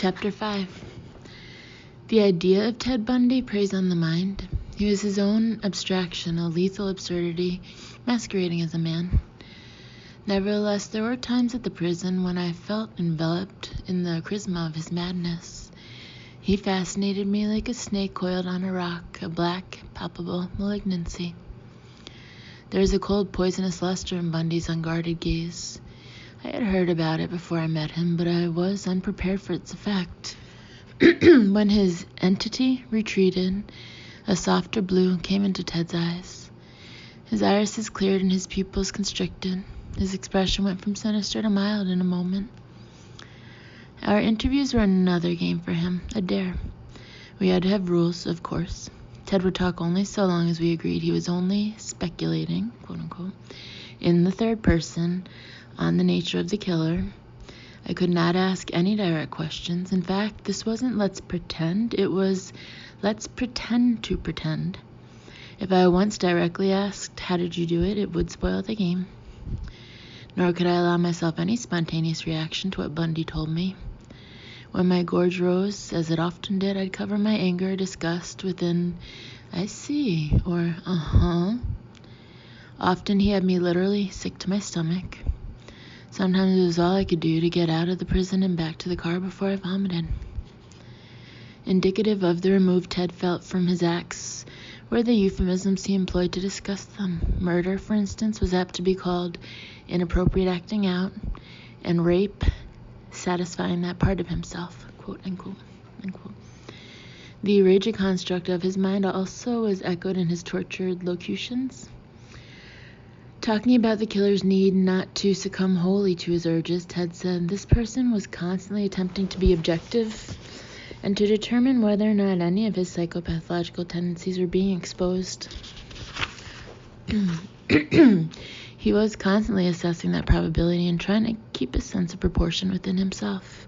Chapter 5. The idea of Ted Bundy preys on the mind. He was his own abstraction, a lethal absurdity, masquerading as a man. Nevertheless, there were times at the prison when I felt enveloped in the charisma of his madness. He fascinated me like a snake coiled on a rock, a black, palpable malignancy. There was a cold, poisonous luster in Bundy's unguarded gaze. I had heard about it before I met him, but I was unprepared for its effect. When his entity retreated, a softer blue came into Ted's eyes. His irises cleared and his pupils constricted. His expression went from sinister to mild in a moment. Our interviews were another game for him, a dare. We had to have rules, of course. Ted would talk only so long as we agreed he was only speculating, quote-unquote, in the third person on the nature of the killer. I could not ask any direct questions. In fact, this wasn't let's pretend, it was let's pretend to pretend. If I once directly asked, how did you do it, it would spoil the game. Nor could I allow myself any spontaneous reaction to what Bundy told me. When my gorge rose, as it often did, I'd cover my anger or disgust with an I see, or uh-huh. Often he had me literally sick to my stomach. Sometimes it was all I could do to get out of the prison and back to the car before I vomited. Indicative of the remove Ted felt from his acts were the euphemisms he employed to discuss them. Murder, for instance, was apt to be called inappropriate acting out, and rape, satisfying that part of himself, quote unquote, unquote. The rigid construct of his mind also was echoed in his tortured locutions. Talking about the killer's need not to succumb wholly to his urges, Ted said this person was constantly attempting to be objective and to determine whether or not any of his psychopathological tendencies were being exposed. He was constantly assessing that probability and trying to keep a sense of proportion within himself.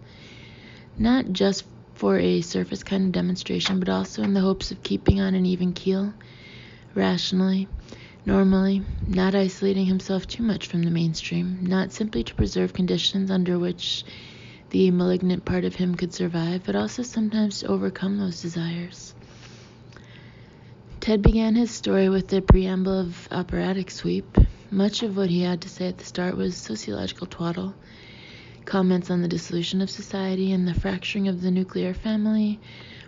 Not just for a surface kind of demonstration, but also in the hopes of keeping on an even keel, rationally, normally, not isolating himself too much from the mainstream, not simply to preserve conditions under which the malignant part of him could survive, but also sometimes to overcome those desires. Ted began his story with a preamble of operatic sweep. Much of what he had to say at the start was sociological twaddle, comments on the dissolution of society and the fracturing of the nuclear family,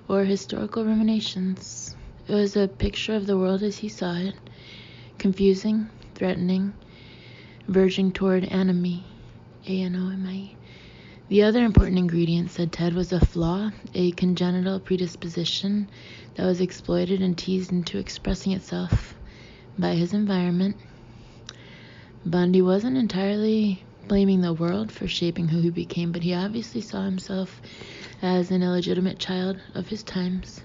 or historical ruminations. It was a picture of the world as he saw it, confusing, threatening, verging toward anomie, A-N-O-M-I-E. The other important ingredient, said Ted, was a flaw, a congenital predisposition that was exploited and teased into expressing itself by his environment. Bundy wasn't entirely blaming the world for shaping who he became, but he obviously saw himself as an illegitimate child of his times.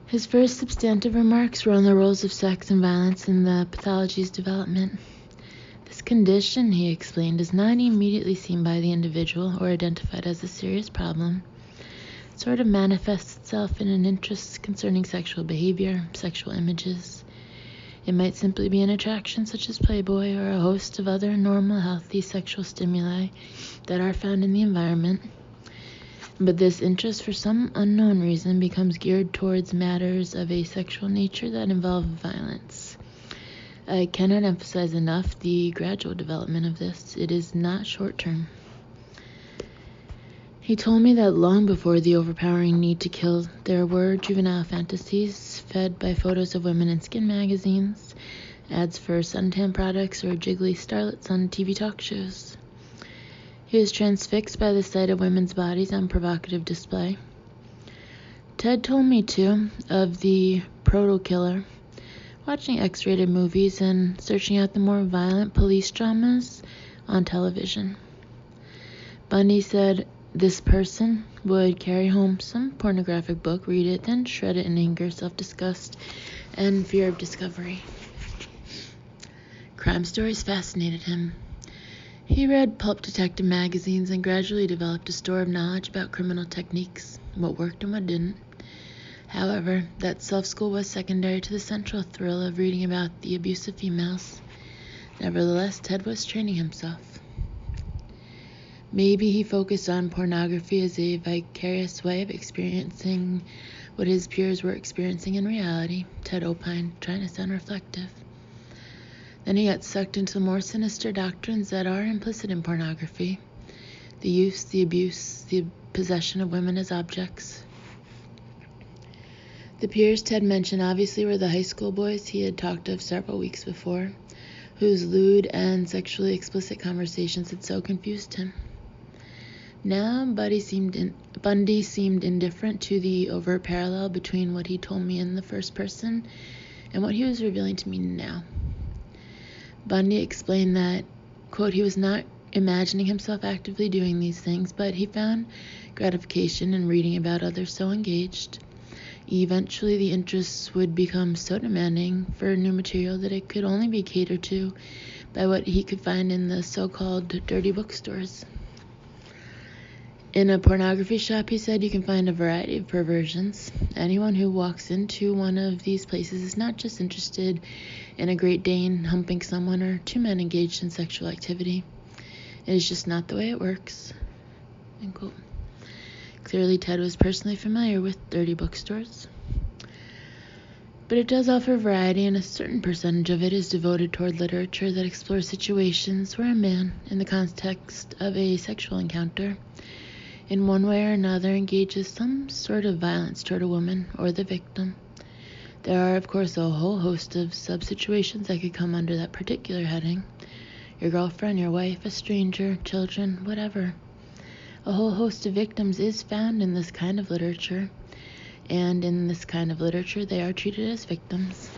His first substantive remarks were on the roles of sex and violence in the pathology's development. This condition, he explained, is not immediately seen by the individual or identified as a serious problem. It sort of manifests itself in an interest concerning sexual behavior, sexual images. It might simply be an attraction such as Playboy or a host of other normal, healthy sexual stimuli that are found in the environment. But this interest, for some unknown reason, becomes geared towards matters of a sexual nature that involve violence. I cannot emphasize enough the gradual development of this. It is not short-term. He told me that long before the overpowering need to kill, there were juvenile fantasies fed by photos of women in skin magazines, ads for suntan products, or jiggly starlets on TV talk shows. He was transfixed by the sight of women's bodies on provocative display. Ted told me, too, of the proto-killer, watching X-rated movies and searching out the more violent police dramas on television. Bundy said this person would carry home some pornographic book, read it, then shred it in anger, self-disgust, and fear of discovery. Crime stories fascinated him. He read pulp detective magazines and gradually developed a store of knowledge about criminal techniques, what worked and what didn't. However, that self-school was secondary to the central thrill of reading about the abuse of females. Nevertheless, Ted was training himself. Maybe he focused on pornography as a vicarious way of experiencing what his peers were experiencing in reality, Ted opined, trying to sound reflective. Then he got sucked into the more sinister doctrines that are implicit in pornography: the use, the abuse, the possession of women as objects. The peers Ted mentioned obviously were the high school boys he had talked of several weeks before, whose lewd and sexually explicit conversations had so confused him. Now Bundy seemed indifferent to the overt parallel between what he told me in the first person and what he was revealing to me now. Bundy explained that, quote, he was not imagining himself actively doing these things, but he found gratification in reading about others so engaged. Eventually, the interests would become so demanding for new material that it could only be catered to by what he could find in the so-called dirty bookstores. In a pornography shop, he said, you can find a variety of perversions. Anyone who walks into one of these places is not just interested in a Great Dane humping someone or two men engaged in sexual activity. It is just not the way it works. End quote. Clearly, Ted was personally familiar with dirty bookstores. But it does offer variety, and a certain percentage of it is devoted toward literature that explores situations where a man, in the context of a sexual encounter, in one way or another engages some sort of violence toward a woman or the victim. There are, of course, a whole host of sub-situations that could come under that particular heading. Your girlfriend, your wife, a stranger, children, whatever. A whole host of victims is found in this kind of literature, and in this kind of literature they are treated as victims.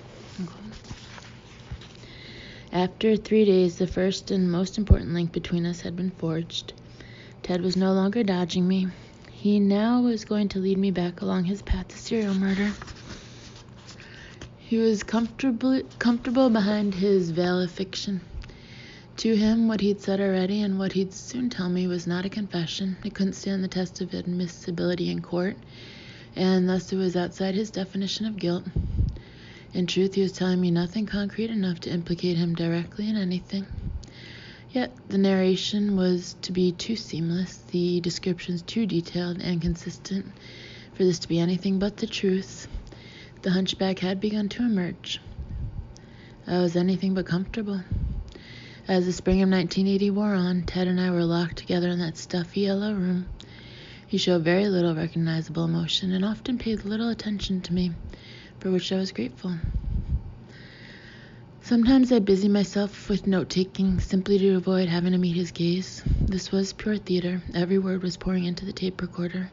After 3 days, the first and most important link between us had been forged. Ted was no longer dodging me. He now was going to lead me back along his path to serial murder. He was comfortable behind his veil of fiction. To him, what he'd said already and what he'd soon tell me was not a confession. It couldn't stand the test of admissibility in court, and thus it was outside his definition of guilt. In truth, he was telling me nothing concrete enough to implicate him directly in anything. Yet the narration was to be too seamless, the descriptions too detailed and consistent for this to be anything but the truth. The hunchback had begun to emerge. I was anything but comfortable. As the spring of 1980 wore on, Ted and I were locked together in that stuffy yellow room. He showed very little recognizable emotion and often paid little attention to me, for which I was grateful. Sometimes I busied myself with note-taking simply to avoid having to meet his gaze. This was pure theater. Every word was pouring into the tape recorder.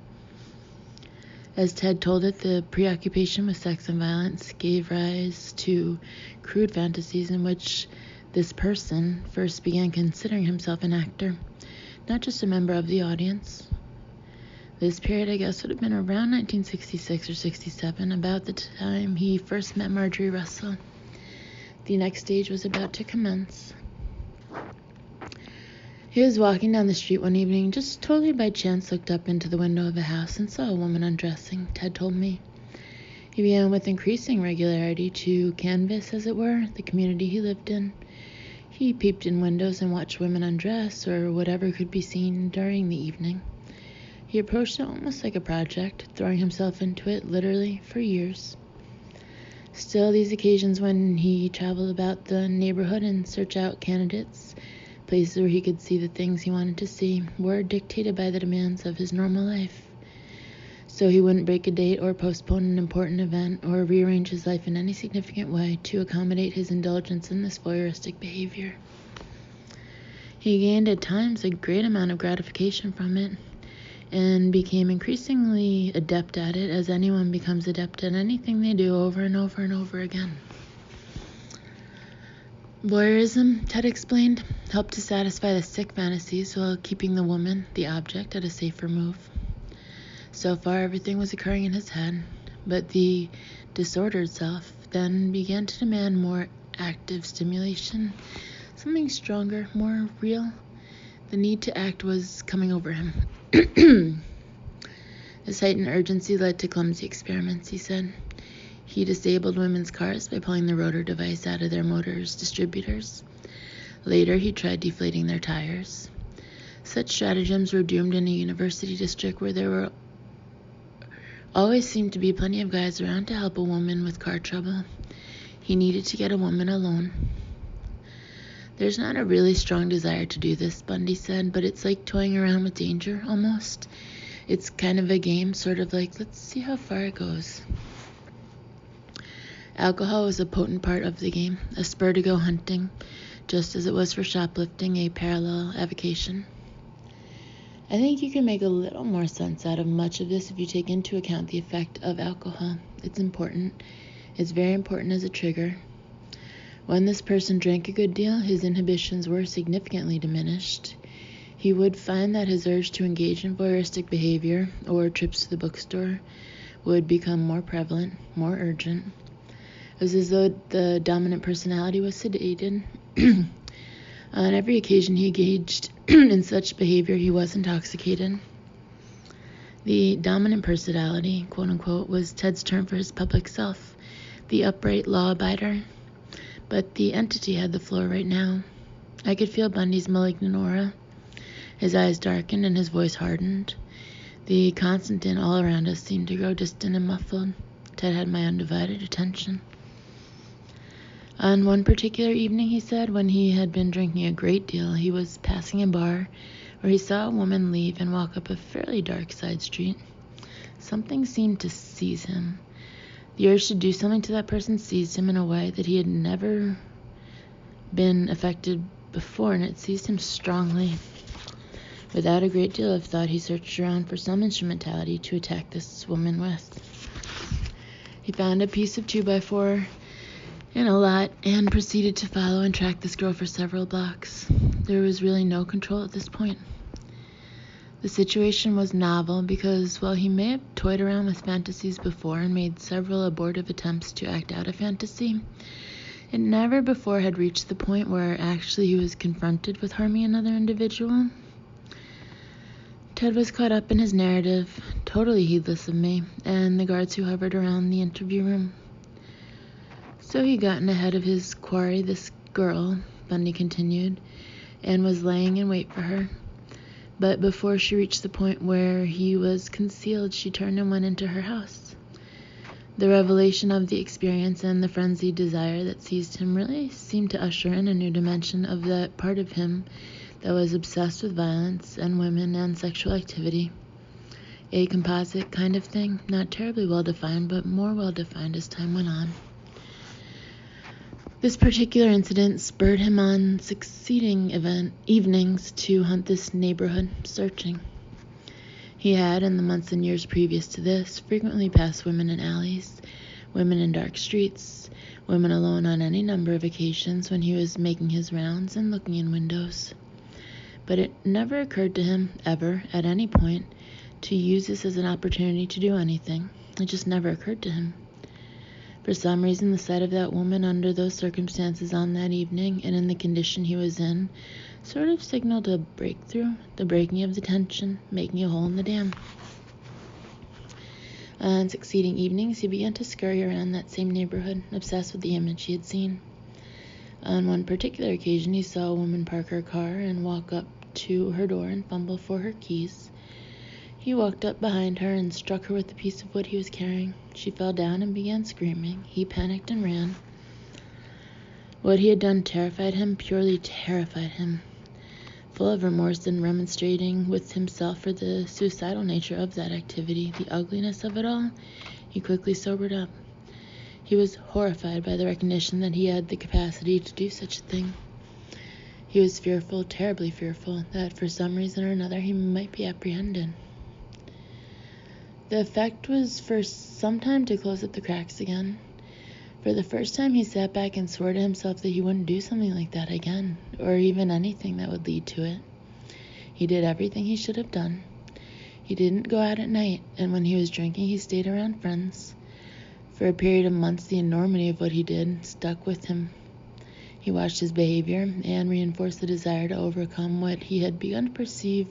As Ted told it, the preoccupation with sex and violence gave rise to crude fantasies in which this person first began considering himself an actor, not just a member of the audience. This period, I guess, would have been around 1966 or 67, about the time he first met Marjorie Russell. The next stage was about to commence. He was walking down the street one evening, just totally by chance looked up into the window of a house and saw a woman undressing, Ted told me. He began with increasing regularity to canvass, as it were, the community he lived in. He peeped in windows and watched women undress, or whatever could be seen during the evening. He approached it almost like a project, throwing himself into it literally for years. Still, these occasions when he traveled about the neighborhood and searched out candidates, places where he could see the things he wanted to see, were dictated by the demands of his normal life. So he wouldn't break a date or postpone an important event or rearrange his life in any significant way to accommodate his indulgence in this voyeuristic behavior. He gained at times a great amount of gratification from it, and became increasingly adept at it, as anyone becomes adept at anything they do over and over and over again. Voyeurism, Ted explained, helped to satisfy the sick fantasies while keeping the woman, the object, at a safer move. So far, everything was occurring in his head, but the disordered self then began to demand more active stimulation, something stronger, more real. The need to act was coming over him. This heightened urgency led to clumsy experiments, he said. He disabled women's cars by pulling the rotor device out of their motor's distributors. Later, he tried deflating their tires. Such stratagems were doomed in a university district where there were always seemed to be plenty of guys around to help a woman with car trouble. He needed to get a woman alone. There's not a really strong desire to do this, Bundy said, but it's like toying around with danger, almost. It's kind of a game, sort of like, let's see how far it goes. Alcohol was a potent part of the game, a spur to go hunting, just as it was for shoplifting, a parallel avocation. I think you can make a little more sense out of much of this if you take into account the effect of alcohol. It's important. It's very important as a trigger. When this person drank a good deal, his inhibitions were significantly diminished. He would find that his urge to engage in voyeuristic behavior or trips to the bookstore would become more prevalent, more urgent. It was as though the dominant personality was sedated. On every occasion he engaged in such behavior, he was intoxicated. The dominant personality, quote-unquote, was Ted's term for his public self, the upright law-abider. But the entity had the floor right now. I could feel Bundy's malignant aura. His eyes darkened and his voice hardened. The constant din all around us seemed to grow distant and muffled. Ted had my undivided attention. On one particular evening, he said, when he had been drinking a great deal, he was passing a bar where he saw a woman leave and walk up a fairly dark side street. Something seemed to seize him. The urge to do something to that person seized him in a way that he had never been affected before, and it seized him strongly. Without a great deal of thought, he searched around for some instrumentality to attack this woman with. He found a piece of 2x4 in a lot and proceeded to follow and track this girl for several blocks. There was really no control at this point. The situation was novel because while he may have toyed around with fantasies before and made several abortive attempts to act out a fantasy, it never before had reached the point where actually he was confronted with harming another individual. Ted was caught up in his narrative, totally heedless of me, and the guards who hovered around the interview room. So he gotten ahead of his quarry, this girl, Bundy continued, and was laying in wait for her. But before she reached the point where he was concealed, she turned and went into her house. The revelation of the experience and the frenzied desire that seized him really seemed to usher in a new dimension of that part of him that was obsessed with violence and women and sexual activity. A composite kind of thing, not terribly well defined, but more well defined as time went on. This particular incident spurred him on succeeding evenings to hunt this neighborhood, searching. He had, in the months and years previous to this, frequently passed women in alleys, women in dark streets, women alone on any number of occasions when he was making his rounds and looking in windows. But it never occurred to him, ever, at any point, to use this as an opportunity to do anything. It just never occurred to him. For some reason, the sight of that woman under those circumstances on that evening and in the condition he was in sort of signaled a breakthrough, the breaking of the tension, making a hole in the dam. On succeeding evenings, he began to scurry around that same neighborhood, obsessed with the image he had seen. On one particular occasion, he saw a woman park her car and walk up to her door and fumble for her keys. He walked up behind her and struck her with the piece of wood he was carrying. She fell down and began screaming. He panicked and ran. What he had done terrified him, purely terrified him. Full of remorse and remonstrating with himself for the suicidal nature of that activity, the ugliness of it all, he quickly sobered up. He was horrified by the recognition that he had the capacity to do such a thing. He was fearful, terribly fearful, that for some reason or another he might be apprehended. The effect was for some time to close up the cracks again. For the first time he sat back and swore to himself that he wouldn't do something like that again, or even anything that would lead to it. He did everything he should have done. He didn't go out at night, and when he was drinking he stayed around friends. For a period of months the enormity of what he did stuck with him. He watched his behavior and reinforced the desire to overcome what he had begun to perceive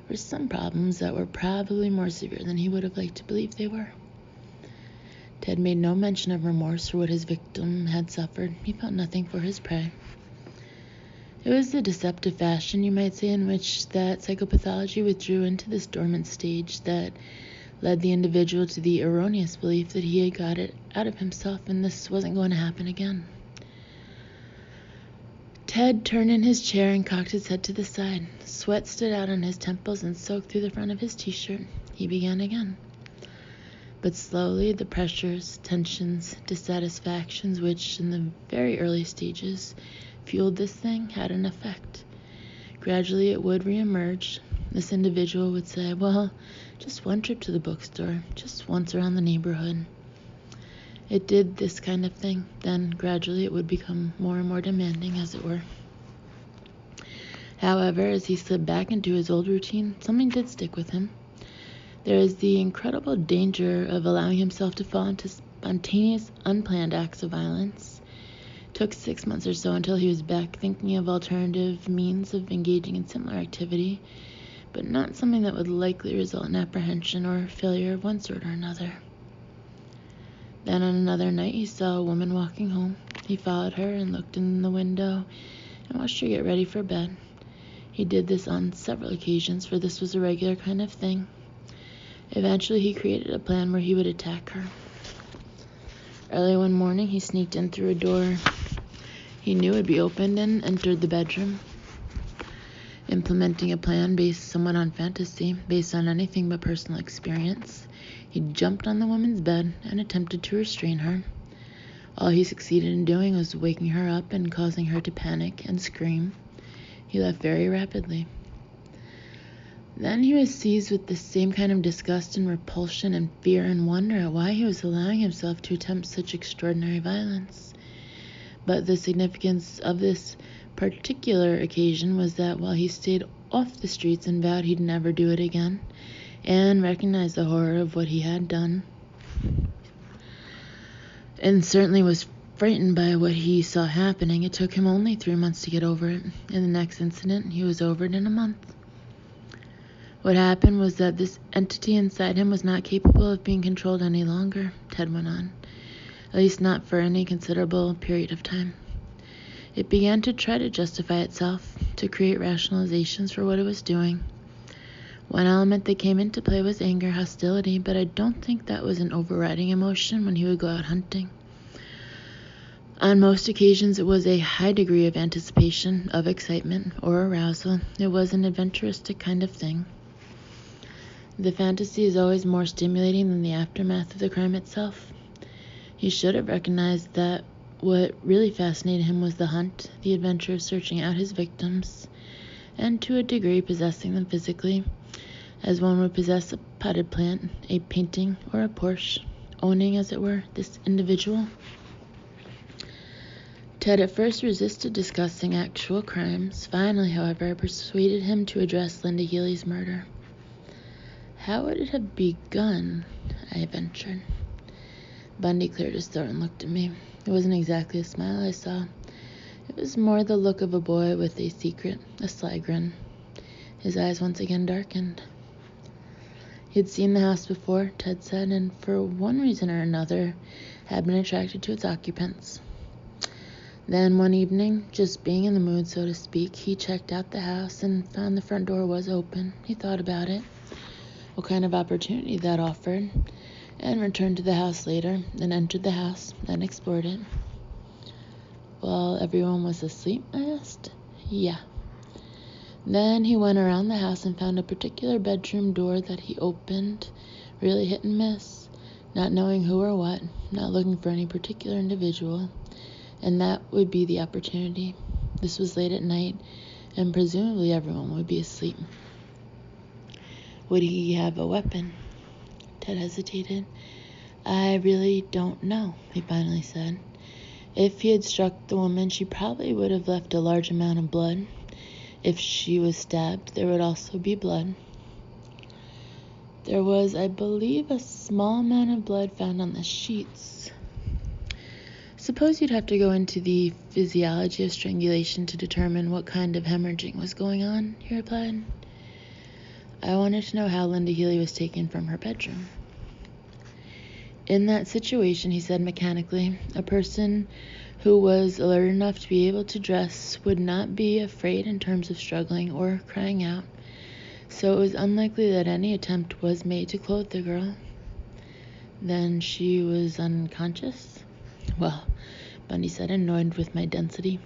were some problems that were probably more severe than he would have liked to believe they were. Ted made no mention of remorse for what his victim had suffered. He felt nothing for his prey. It was the deceptive fashion, you might say, in which that psychopathology withdrew into this dormant stage that led the individual to the erroneous belief that he had got it out of himself and this wasn't going to happen again. Ted turned in his chair and cocked his head to the side. Sweat stood out on his temples and soaked through the front of his t-shirt. He began again. But slowly, the pressures, tensions, dissatisfactions, which in the very early stages fueled this thing, had an effect. Gradually, it would reemerge. This individual would say, well, just one trip to the bookstore, just once around the neighborhood. It did this kind of thing. Then, gradually, it would become more and more demanding, as it were. However, as he slid back into his old routine, something did stick with him. There is the incredible danger of allowing himself to fall into spontaneous, unplanned acts of violence. It took 6 months or so until he was back thinking of alternative means of engaging in similar activity, but not something that would likely result in apprehension or failure of one sort or another. Then on another night, he saw a woman walking home. He followed her and looked in the window and watched her get ready for bed. He did this on several occasions, for this was a regular kind of thing. Eventually, he created a plan where he would attack her. Early one morning, he sneaked in through a door he knew would be opened and entered the bedroom. Implementing a plan based somewhat on fantasy, based on anything but personal experience, he jumped on the woman's bed and attempted to restrain her. All he succeeded in doing was waking her up and causing her to panic and scream. He left very rapidly. Then he was seized with the same kind of disgust and repulsion and fear and wonder at why he was allowing himself to attempt such extraordinary violence. But the significance of this particular occasion was that while he stayed off the streets and vowed he'd never do it again, and recognized the horror of what he had done, and certainly was frightened by what he saw happening, it took him only 3 months to get over it. In the next incident, he was over it in a month. What happened was that this entity inside him was not capable of being controlled any longer, Ted went on, at least not for any considerable period of time. It began to try to justify itself, to create rationalizations for what it was doing. One element that came into play was anger, hostility, but I don't think that was an overriding emotion when he would go out hunting. On most occasions, it was a high degree of anticipation, of excitement, or arousal. It was an adventuristic kind of thing. The fantasy is always more stimulating than the aftermath of the crime itself. He should have recognized that what really fascinated him was the hunt, the adventure of searching out his victims, and to a degree possessing them physically, as one would possess a potted plant, a painting, or a Porsche, owning, as it were, this individual. Ted at first resisted discussing actual crimes. Finally, however, I persuaded him to address Linda Healy's murder. How would it have begun? I ventured. Bundy cleared his throat and looked at me. It wasn't exactly a smile I saw. It was more the look of a boy with a secret, a sly grin. His eyes once again darkened. He had seen the house before, Ted said, and for one reason or another had been attracted to its occupants. Then one evening, just being in the mood, so to speak, he checked out the house and found the front door was open. He thought about it, what kind of opportunity that offered, and returned to the house later, and entered the house, and explored it. While everyone was asleep, I asked. Yeah. Then he went around the house and found a particular bedroom door that he opened, really hit and miss, not knowing who or what, not looking for any particular individual, and that would be the opportunity. This was late at night, and presumably everyone would be asleep. Would he have a weapon? Ted hesitated. I really don't know, he finally said. If he had struck the woman, she probably would have left a large amount of blood. If she was stabbed, there would also be blood. There was, I believe, a small amount of blood found on the sheets. Suppose you'd have to go into the physiology of strangulation to determine what kind of hemorrhaging was going on, he replied. I wanted to know how Linda Healy was taken from her bedroom. In that situation, he said mechanically, a person who was alert enough to be able to dress would not be afraid in terms of struggling or crying out, so it was unlikely that any attempt was made to clothe the girl. Then she was unconscious? Well, Bundy said, annoyed with my density.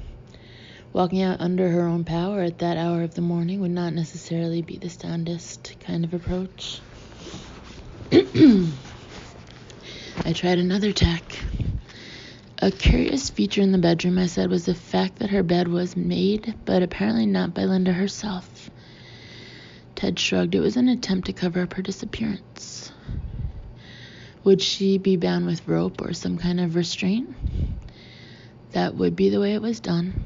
Walking out under her own power at that hour of the morning would not necessarily be the soundest kind of approach. I tried another tack. A curious feature in the bedroom, I said, was the fact that her bed was made, but apparently not by Linda herself. Ted shrugged. It was an attempt to cover up her disappearance. Would she be bound with rope or some kind of restraint? That would be the way it was done.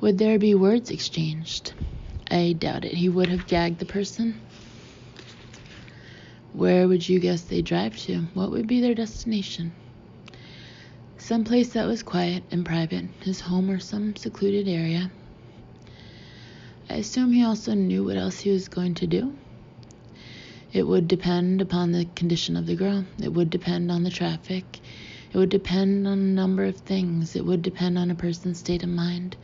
Would there be words exchanged? I doubt it. He would have gagged the person. Where would you guess they drive to? What would be their destination? Someplace that was quiet and private, his home or some secluded area. I assume he also knew what else he was going to do. It would depend upon the condition of the girl. It would depend on the traffic. It would depend on a number of things. It would depend on a person's state of mind,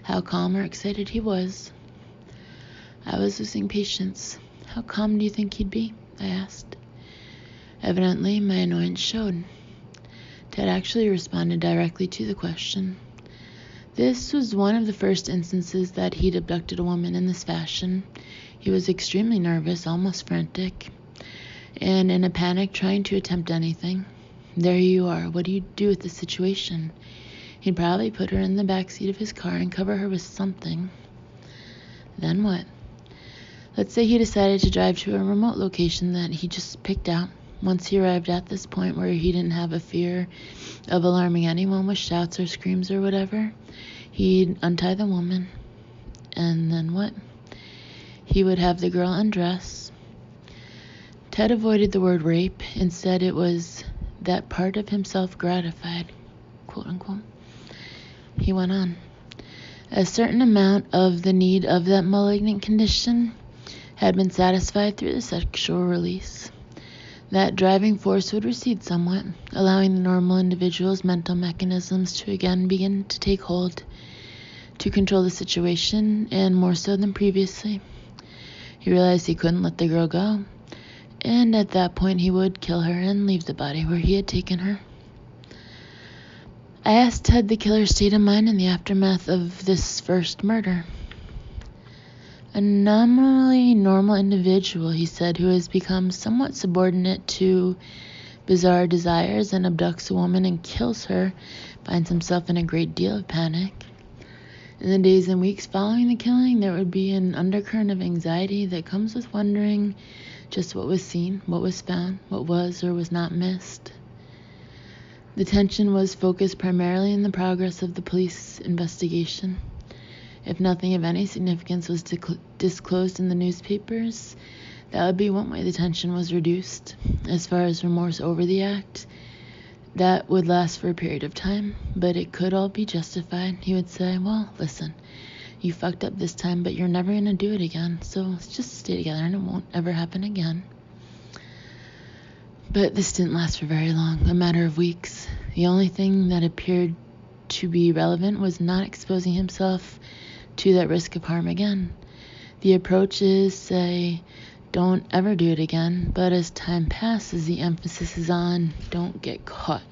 how calm or excited he was. I was losing patience. How calm do you think he'd be? I asked. Evidently, my annoyance showed. Ted actually responded directly to the question. This was one of the first instances that he'd abducted a woman in this fashion. He was extremely nervous, almost frantic, and in a panic trying to attempt anything. There you are. What do you do with the situation? He'd probably put her in the back seat of his car and cover her with something. Then what? Let's say he decided to drive to a remote location that he just picked out. Once he arrived at this point where he didn't have a fear of alarming anyone with shouts or screams or whatever, he'd untie the woman. And then what? He would have the girl undress. Ted avoided the word rape. Instead, it was that part of himself gratified, quote unquote. He went on. A certain amount of the need of that malignant condition had been satisfied through the sexual release. That driving force would recede somewhat, allowing the normal individual's mental mechanisms to again begin to take hold, to control the situation, and more so than previously. He realized he couldn't let the girl go, and at that point he would kill her and leave the body where he had taken her. I asked Ted the killer's state of mind in the aftermath of this first murder. A nominally normal individual, he said, who has become somewhat subordinate to bizarre desires and abducts a woman and kills her, finds himself in a great deal of panic. In the days and weeks following the killing, there would be an undercurrent of anxiety that comes with wondering just what was seen, what was found, what was or was not missed. The tension was focused primarily in the progress of the police investigation. If nothing of any significance was disclosed in the newspapers, that would be one way the tension was reduced. As far as remorse over the act, that would last for a period of time, but it could all be justified. He would say, well, listen, you fucked up this time, but you're never going to do it again, so let's just stay together and it won't ever happen again. But this didn't last for very long, a matter of weeks. The only thing that appeared to be relevant was not exposing himself to that risk of harm again. The approach is, say, don't ever do it again, but as time passes, the emphasis is on don't get caught.